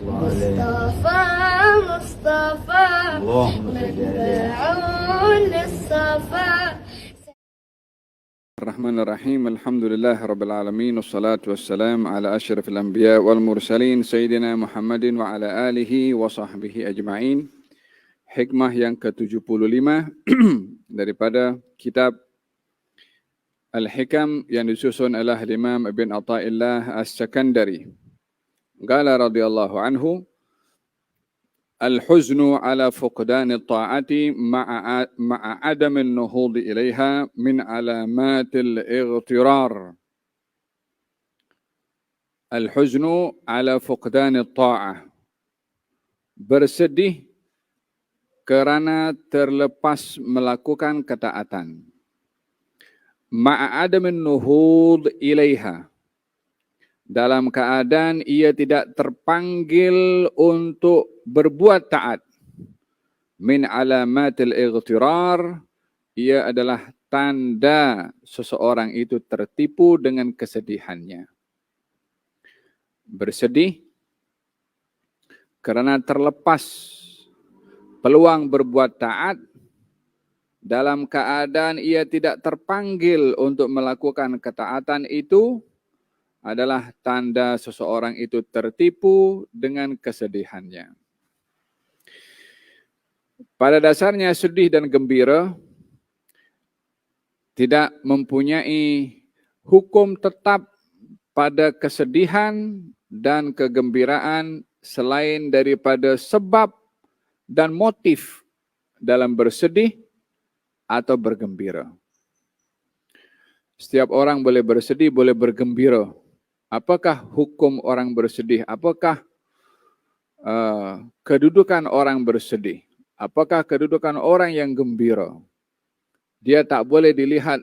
مصطفى مصطفى متبع للصفا. الرحمن الرحيم. الحمد لله رب العالمين والصلاة والسلام على أشرف الأنبياء والمرسلين سيدنا محمد وعلى آله وصحبه أجمعين. Hikmah yang ke-75 daripada kitab Al-Hikam yang disusun oleh Imam Ibn Athaillah As-Sakandari. Qala radhiyallahu anhu, al-huznu ala fuqdan at-ta'ati ma'a adam an-nuhud ilaiha min alamat al-ightirar. Al-huznu ala fuqdan at-ta'ah. Bersedih kerana terlepas melakukan ketaatan. Ma'a adam an-nuhud ilaiha. Dalam keadaan ia tidak terpanggil untuk berbuat taat. Min alamatil ightirar, ia adalah tanda seseorang itu tertipu dengan kesedihannya. Bersedih kerana terlepas peluang berbuat taat dalam keadaan ia tidak terpanggil untuk melakukan ketaatan itu adalah tanda seseorang itu tertipu dengan kesedihannya. Pada dasarnya sedih dan gembira tidak mempunyai hukum tetap pada kesedihan dan kegembiraan selain daripada sebab dan motif dalam bersedih atau bergembira. Setiap orang boleh bersedih, boleh bergembira. Apakah hukum orang bersedih? Apakah kedudukan orang bersedih? Apakah kedudukan orang yang gembira? Dia tak boleh dilihat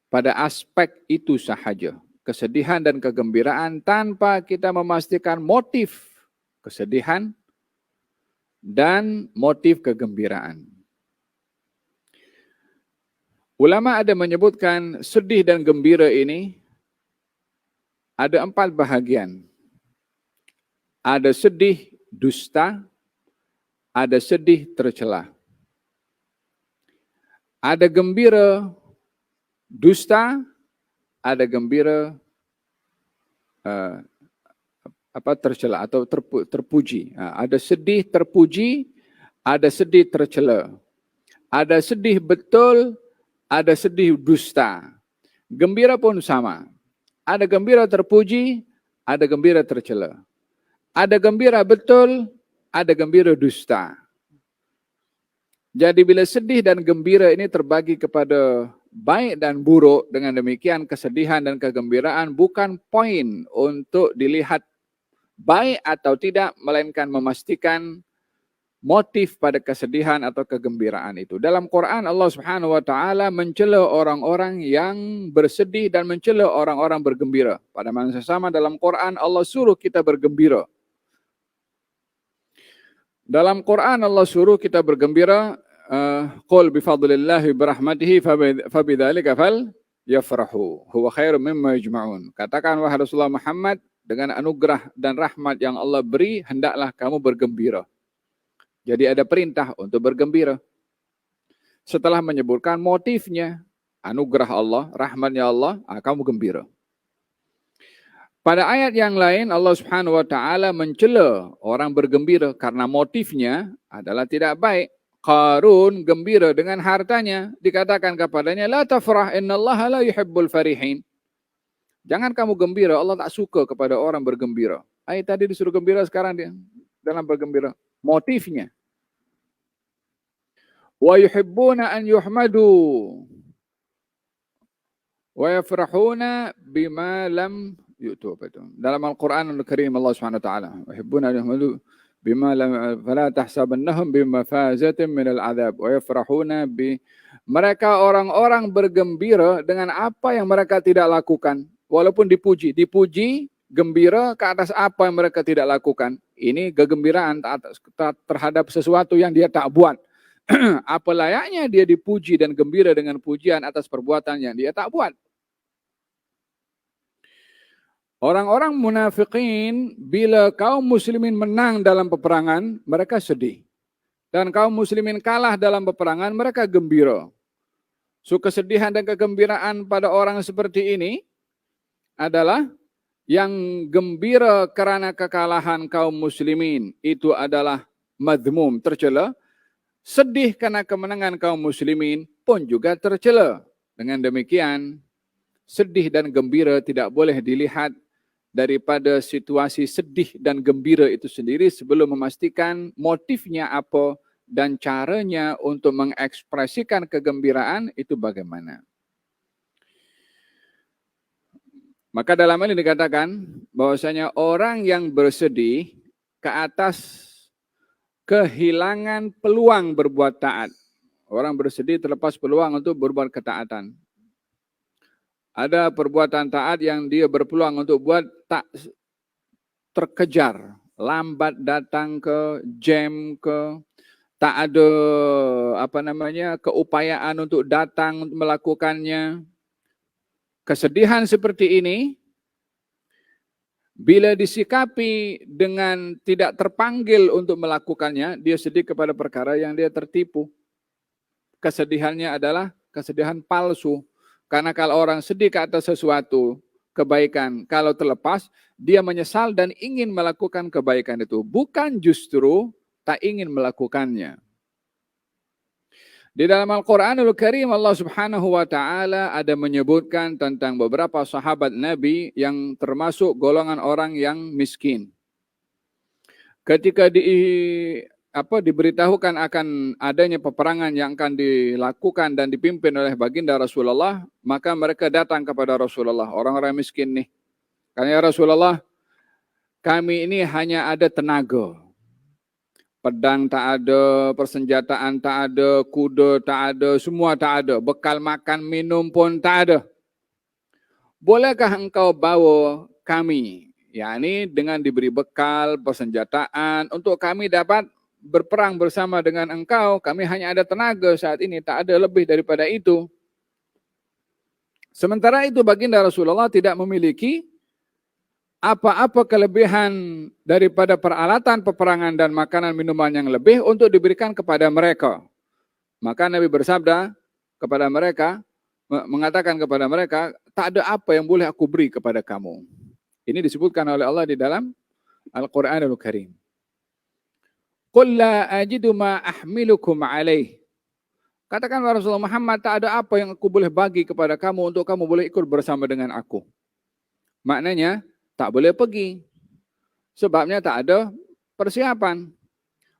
pada aspek itu sahaja. Kesedihan dan kegembiraan tanpa kita memastikan motif kesedihan dan motif kegembiraan. Ulama ada menyebutkan sedih dan gembira ini ada 4 bahagian. Ada sedih dusta, ada sedih tercela. Ada gembira dusta, ada gembira tercela atau terpuji. Ada sedih terpuji, ada sedih tercela. Ada sedih betul, ada sedih dusta. Gembira pun sama. Ada gembira terpuji, ada gembira tercela. Ada gembira betul, ada gembira dusta. Jadi bila sedih dan gembira ini terbagi kepada baik dan buruk, dengan demikian kesedihan dan kegembiraan bukan poin untuk dilihat baik atau tidak, melainkan memastikan motif pada kesedihan atau kegembiraan itu. Dalam Quran Allah Subhanahu wa taala mencela orang-orang yang bersedih dan mencela orang-orang bergembira. Pada masa sama dalam Quran Allah suruh kita bergembira. Dalam Quran Allah suruh kita bergembira, qul bi fadlillahi bi rahmatihi fabidzalika falyafrahu huwa khairum mimma yajma'un. Katakan wahai Rasulullah Muhammad, dengan anugerah dan rahmat yang Allah beri hendaklah kamu bergembira. Jadi ada perintah untuk bergembira. Setelah menyebutkan motifnya, anugerah Allah, rahmatnya Allah, kamu gembira. Pada ayat yang lain Allah Subhanahu wa taala mencela orang bergembira karena motifnya adalah tidak baik. Qarun gembira dengan hartanya, dikatakan kepadanya la tafrah innallaha la yuhibbul farihin. Jangan kamu gembira, Allah tak suka kepada orang bergembira. Ayat tadi disuruh gembira, sekarang dia dalam bergembira. Motifnya. Wa yuhibbuna an yuhmadu wa yafrahuna bima lam yu'tu. Dalam Al-Quran Al-Karim Allah Subhanahu wa taala, wa yuhibbuna an yuhmadu bima lam fala tahsabannahum bimafazatin minal adzab wa yafrahuna bi. Mereka orang-orang bergembira dengan apa yang mereka tidak lakukan, walaupun dipuji, gembira ke atas apa yang mereka tidak lakukan. Ini kegembiraan terhadap sesuatu yang dia tak buat. Apa layaknya dia dipuji dan gembira dengan pujian atas perbuatan yang dia tak buat. Orang-orang munafikin bila kaum muslimin menang dalam peperangan, mereka sedih. Dan kaum muslimin kalah dalam peperangan, mereka gembira. So, kesedihan dan kegembiraan pada orang seperti ini adalah yang gembira karena kekalahan kaum muslimin. Itu adalah madhmum, tercela. Sedih karena kemenangan kaum muslimin pun juga tercela. Dengan demikian, sedih dan gembira tidak boleh dilihat daripada situasi sedih dan gembira itu sendiri sebelum memastikan motifnya apa dan caranya untuk mengekspresikan kegembiraan itu bagaimana. Maka dalam hal ini dikatakan bahwasanya orang yang bersedih ke atas kehilangan peluang berbuat taat. Orang bersedih terlepas peluang untuk berbuat ketaatan. Ada perbuatan taat yang dia berpeluang untuk buat tak terkejar, lambat datang ke jam ke, tak ada keupayaan untuk datang untuk melakukannya. Kesedihan seperti ini bila disikapi dengan tidak terpanggil untuk melakukannya, dia sedih kepada perkara yang dia tertipu. Kesedihannya adalah kesedihan palsu. Karena kalau orang sedih ke atas sesuatu kebaikan, kalau terlepas, dia menyesal dan ingin melakukan kebaikan itu. Bukan justru tak ingin melakukannya. Di dalam Al-Quranul Karim, Allah Subhanahu wa Ta'ala ada menyebutkan tentang beberapa sahabat Nabi yang termasuk golongan orang yang miskin. Ketika diberitahukan akan adanya peperangan yang akan dilakukan dan dipimpin oleh baginda Rasulullah, maka mereka datang kepada Rasulullah, orang-orang miskin nih. Karena ya Rasulullah, kami ini hanya ada tenaga. Pedang tak ada, persenjataan tak ada, kuda tak ada, semua tak ada. Bekal makan, minum pun tak ada. Bolehkah engkau bawa kami, yakni dengan diberi bekal, persenjataan, untuk kami dapat berperang bersama dengan engkau? Kami hanya ada tenaga saat ini, tak ada lebih daripada itu. Sementara itu baginda Rasulullah tidak memiliki apa-apa kelebihan daripada peralatan peperangan dan makanan minuman yang lebih untuk diberikan kepada mereka. Maka Nabi bersabda kepada mereka, mengatakan kepada mereka, tak ada apa yang boleh aku beri kepada kamu. Ini disebutkan oleh Allah di dalam Al-Quranul Karim. Qul la ajidu ma ahmilukum alaih. Katakan Rasulullah Muhammad, tak ada apa yang aku boleh bagi kepada kamu untuk kamu boleh ikut bersama dengan aku. Maknanya, tak boleh pergi. Sebabnya tak ada persiapan.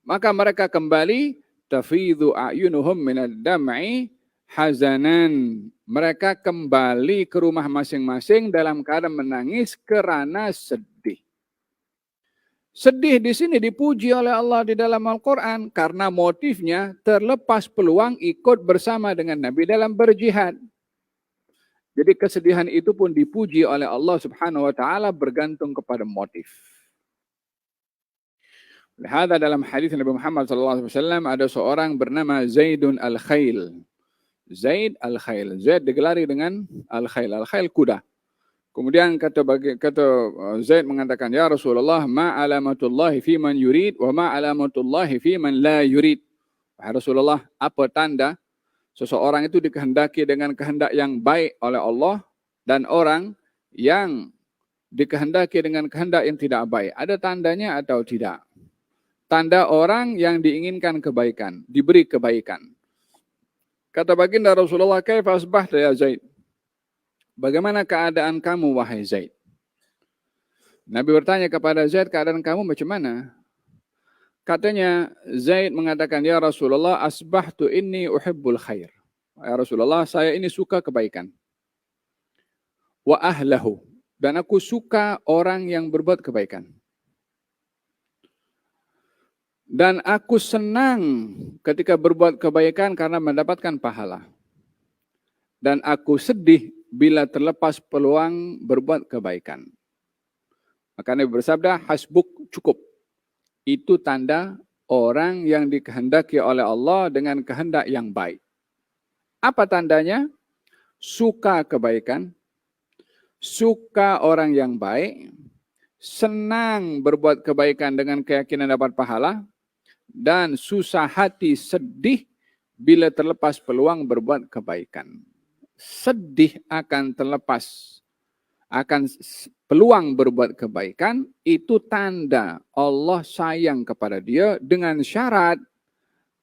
Maka mereka kembali, tafidhu a'yunuhum minad dam'i hazanan. Mereka kembali ke rumah masing-masing dalam keadaan menangis kerana sedih. Sedih di sini dipuji oleh Allah di dalam Al-Quran karena motifnya terlepas peluang ikut bersama dengan Nabi dalam berjihad. Jadi kesedihan itu pun dipuji oleh Allah Subhanahu wa Ta'ala bergantung kepada motif. Lihat dalam hadis Nabi Muhammad SAW ada seorang bernama Zaidun Al-Khail. Zaid Al-Khail. Zaid digelari dengan Al-Khail. Al-Khail kuda. Kemudian kata Zaid mengatakan, ya Rasulullah, ma alamatullahi fi man yurid wa ma alamatullahi fi man la yurid. Wahai Rasulullah, apa tanda seseorang itu dikehendaki dengan kehendak yang baik oleh Allah dan orang yang dikehendaki dengan kehendak yang tidak baik. Ada tandanya atau tidak? Tanda orang yang diinginkan kebaikan, diberi kebaikan. Kata baginda Rasulullah, kaifa asbahta ya Zaid? Bagaimana keadaan kamu wahai Zaid? Nabi bertanya kepada Zaid, keadaan kamu macam mana? Katanya Zaid mengatakan, ya Rasulullah, asbahtu inni uhibbul khair. Ya Rasulullah, saya ini suka kebaikan. Wa ahlahu. Dan aku suka orang yang berbuat kebaikan. Dan aku senang ketika berbuat kebaikan karena mendapatkan pahala. Dan aku sedih bila terlepas peluang berbuat kebaikan. Maka Nabi bersabda, hasbuk, cukup. Itu tanda orang yang dikehendaki oleh Allah dengan kehendak yang baik. Apa tandanya? Suka kebaikan, suka orang yang baik, senang berbuat kebaikan dengan keyakinan dapat pahala, dan susah hati, sedih bila terlepas peluang berbuat kebaikan. Sedih akan terlepas, akan peluang berbuat kebaikan, itu tanda Allah sayang kepada dia, dengan syarat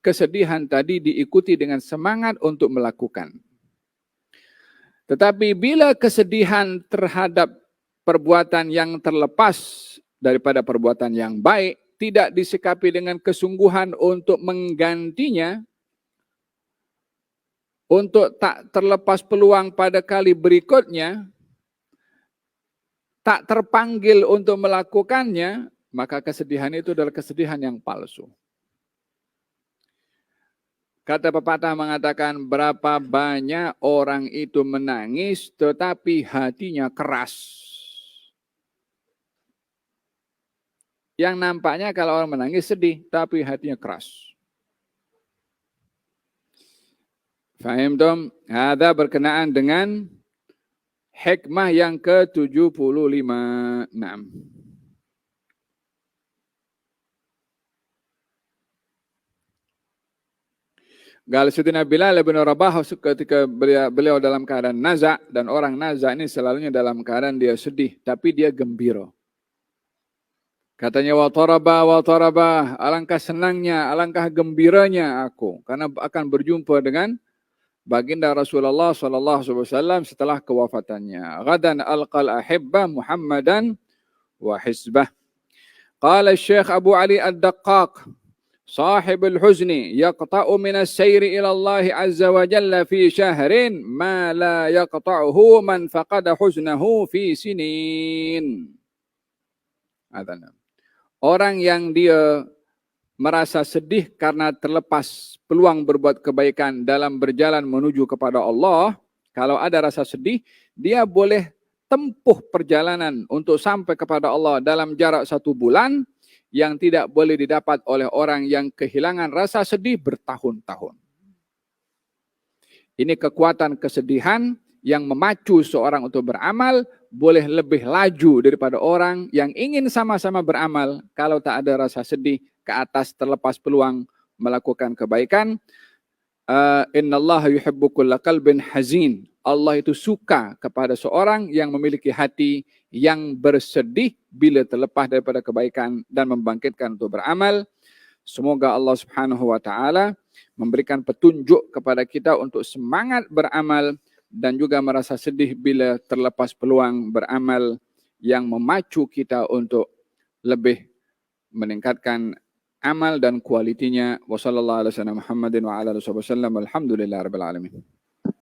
kesedihan tadi diikuti dengan semangat untuk melakukan. Tetapi bila kesedihan terhadap perbuatan yang terlepas daripada perbuatan yang baik, tidak disikapi dengan kesungguhan untuk menggantinya, untuk tak terlepas peluang pada kali berikutnya, tak terpanggil untuk melakukannya, maka kesedihan itu adalah kesedihan yang palsu. Kata pepatah mengatakan, berapa banyak orang itu menangis tetapi hatinya keras. Yang nampaknya kalau orang menangis sedih, tapi hatinya keras. Fahim dong? Ada berkenaan dengan hikmah yang ke-75. Nah. Gal Sayyidina Bilal bin Rabah ketika beliau dalam keadaan naza, dan orang naza ini selalunya dalam keadaan dia sedih, tapi dia gembira. Katanya wa taraba, alangkah senangnya, alangkah gembiranya aku karena akan berjumpa dengan baginda Rasulullah sallallahu alaihi wasallam setelah kewafatannya. Ghadan alqal ahibba Muhammadan wa hizbah. Qala Syekh Abu Ali Ad-Daqqaq صاحب الحزن يقطع من السير إلى الله عز وجل في شهر ما لا يقطعه من فقد حزنه في سنين. Orang yang dia merasa sedih karena terlepas peluang berbuat kebaikan dalam berjalan menuju kepada Allah, kalau ada rasa sedih, dia boleh tempuh perjalanan untuk sampai kepada Allah dalam jarak 1 bulan, yang tidak boleh didapat oleh orang yang kehilangan rasa sedih bertahun-tahun. Ini kekuatan kesedihan yang memacu seorang untuk beramal, boleh lebih laju daripada orang yang ingin sama-sama beramal kalau tak ada rasa sedih ke atas terlepas peluang melakukan kebaikan. Innallaha yuhibbu kulla qalbin hazin. Allah itu suka kepada seorang yang memiliki hati yang bersedih bila terlepas daripada kebaikan dan membangkitkan untuk beramal. Semoga Allah Subhanahu wa taala memberikan petunjuk kepada kita untuk semangat beramal dan juga merasa sedih bila terlepas peluang beramal, yang memacu kita untuk lebih meningkatkan amal dan kualitinya. Wassallallahu ala sayyidina Muhammadin wa ala alihi wasallam. Alhamdulillahirabbil alamin.